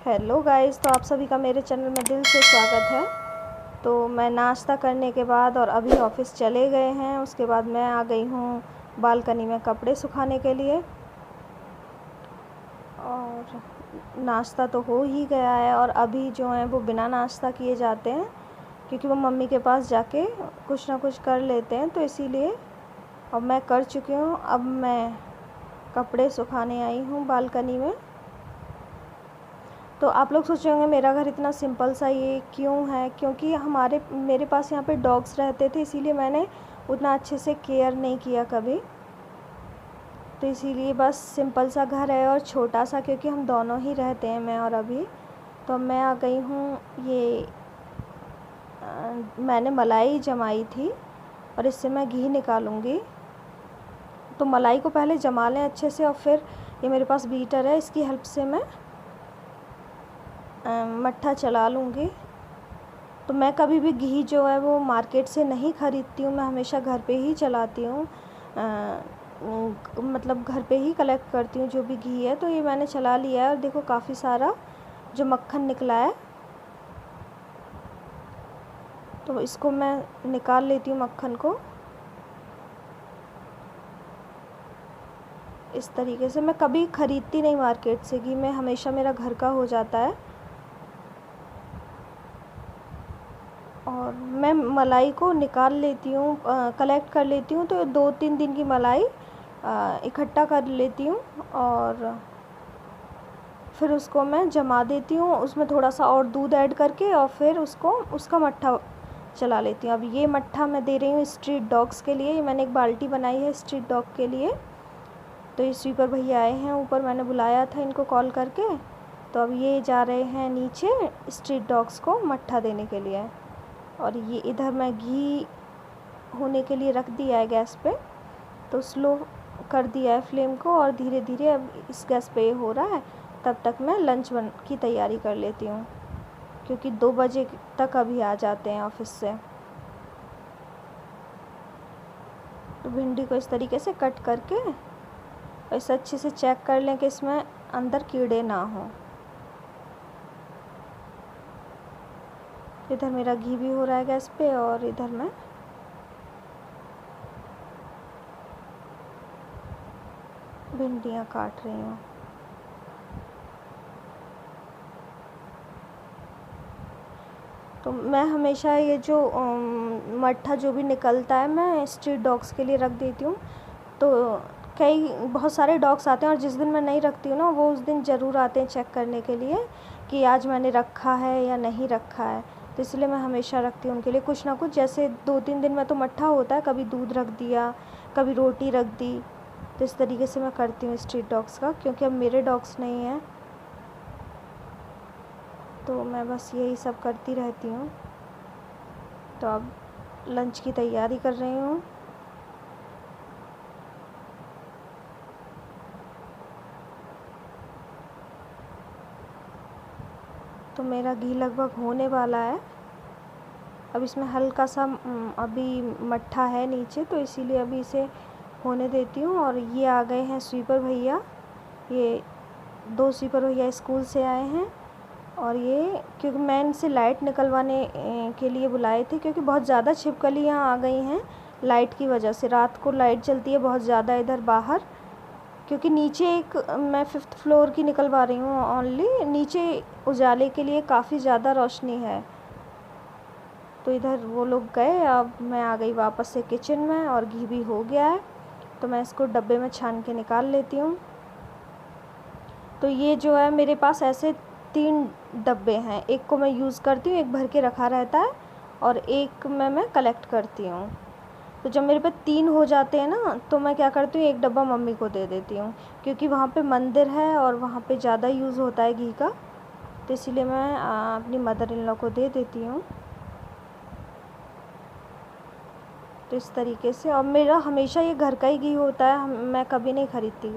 Hello guys, तो आप सभी का मेरे चैनल में दिल से स्वागत है। तो मैं नाश्ता करने के बाद और अभी ऑफिस चले गए हैं, उसके बाद मैं आ गई हूँ बालकनी में कपड़े सुखाने के लिए। और नाश्ता तो हो ही गया है और अभी जो है वो बिना नाश्ता किए जाते हैं, क्योंकि वो मम्मी के पास जाके कुछ ना कुछ कर लेते हैं, तो इसीलिए अब मैं कर चुकी हूँ। अब मैं कपड़े सुखाने आई हूँ बालकनी में। तो आप लोग सोच रहे होंगे मेरा घर इतना सिंपल सा ये क्यों है, क्योंकि मेरे पास यहाँ पे डॉग्स रहते थे, इसीलिए मैंने उतना अच्छे से केयर नहीं किया कभी। तो इसीलिए बस सिंपल सा घर है और छोटा सा, क्योंकि हम दोनों ही रहते हैं, मैं और अभी। तो मैं आ गई हूँ। मैंने मलाई जमाई थी और इससे मैं घी निकालूंगी। तो मलाई को पहले जमा लें अच्छे से और फिर ये मेरे पास बीटर है, इसकी हेल्प से मैं मट्ठा चला लूँगी। तो मैं कभी भी घी जो है वो मार्केट से नहीं ख़रीदती हूँ, मैं हमेशा घर पे ही चलाती हूँ। मतलब घर पे ही कलेक्ट करती हूँ जो भी घी है। तो ये मैंने चला लिया है और देखो काफ़ी सारा जो मक्खन निकला है, तो इसको मैं निकाल लेती हूँ मक्खन को। इस तरीके से मैं कभी ख़रीदती नहीं मार्केट से घी, मैं हमेशा मेरा घर का हो जाता है। और मैं मलाई को निकाल लेती हूँ, कलेक्ट कर लेती हूँ। तो 2-3 दिन की मलाई इकट्ठा कर लेती हूँ और फिर उसको मैं जमा देती हूँ, उसमें थोड़ा सा और दूध ऐड करके, और फिर उसका मट्ठा चला लेती हूँ। अब ये मट्ठा मैं दे रही हूँ स्ट्रीट डॉग्स के लिए। ये मैंने एक बाल्टी बनाई है स्ट्रीट डॉग के लिए। तो ये स्वीपर भैया आए हैं ऊपर, मैंने बुलाया था इनको कॉल करके। तो अब ये जा रहे हैं नीचे स्ट्रीट डॉग्स को मट्ठा देने के लिए। और ये इधर मैं घी होने के लिए रख दिया है गैस पे, तो स्लो कर दिया है फ्लेम को और धीरे धीरे अब इस गैस पे ये हो रहा है। तब तक मैं लंच की तैयारी कर लेती हूँ, क्योंकि 2 बजे तक अभी आ जाते हैं ऑफिस से। तो भिंडी को इस तरीके से कट करके ऐसे अच्छे से चेक कर लें कि इसमें अंदर कीड़े ना हों। इधर मेरा घी भी हो रहा है गैस पे और इधर मैं भिंडियाँ काट रही हूँ। तो मैं हमेशा ये जो मट्ठा जो भी निकलता है मैं स्ट्रीट डॉग्स के लिए रख देती हूँ। तो बहुत सारे डॉग्स आते हैं और जिस दिन मैं नहीं रखती हूँ ना, वो उस दिन ज़रूर आते हैं चेक करने के लिए कि आज मैंने रखा है या नहीं रखा है। तो इसलिए मैं हमेशा रखती हूँ उनके लिए कुछ ना कुछ। जैसे 2-3 दिन में तो मट्ठा होता है, कभी दूध रख दिया, कभी रोटी रख दी। तो इस तरीके से मैं करती हूँ स्ट्रीट डॉग्स का, क्योंकि अब मेरे डॉग्स नहीं हैं। तो मैं बस यही सब करती रहती हूँ। तो अब लंच की तैयारी कर रही हूँ। तो मेरा घी लगभग होने वाला है। अब इसमें हल्का सा अभी मट्ठा है नीचे, तो इसीलिए अभी इसे होने देती हूँ। और ये आ गए हैं स्वीपर भैया, ये 2 स्वीपर भैया स्कूल से आए हैं। और ये क्योंकि मैं इनसे लाइट निकलवाने के लिए बुलाए थे, क्योंकि बहुत ज़्यादा छिपकलियाँ आ गई हैं लाइट की वजह से। रात को लाइट जलती है बहुत ज़्यादा इधर बाहर, क्योंकि नीचे मैं 5th फ्लोर की निकलवा रही हूँ ओनली। नीचे उजाले के लिए काफ़ी ज़्यादा रोशनी है। तो इधर वो लोग गए, अब मैं आ गई वापस से किचन में और घी भी हो गया है। तो मैं इसको डब्बे में छान के निकाल लेती हूँ। तो ये जो है मेरे पास ऐसे 3 डब्बे हैं, एक को मैं यूज़ करती हूँ, एक भर के रखा रहता है, और एक में मैं कलेक्ट करती हूँ। तो जब मेरे पे 3 हो जाते हैं ना, तो मैं क्या करती हूँ, एक डब्बा मम्मी को दे देती हूँ, क्योंकि वहाँ पे मंदिर है और वहाँ पे ज़्यादा यूज़ होता है घी का। तो इसीलिए मैं अपनी मदर इन लॉ को दे देती हूँ। तो इस तरीके से। और मेरा हमेशा ये घर का ही घी होता है, मैं कभी नहीं ख़रीदती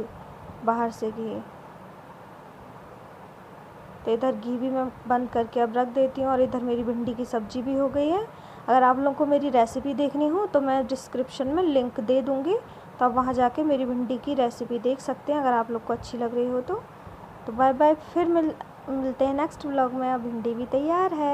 बाहर से घी। तो इधर घी भी मैं बंद करके अब रख देती हूँ। और इधर मेरी भिंडी की सब्ज़ी भी हो गई है। अगर आप लोगों को मेरी रेसिपी देखनी हो तो मैं डिस्क्रिप्शन में लिंक दे दूँगी, तो आप वहाँ जाके मेरी भिंडी की रेसिपी देख सकते हैं, अगर आप लोग को अच्छी लग रही हो तो। बाय बाय, फिर मिलते हैं नेक्स्ट व्लॉग में। अब भिंडी भी तैयार है।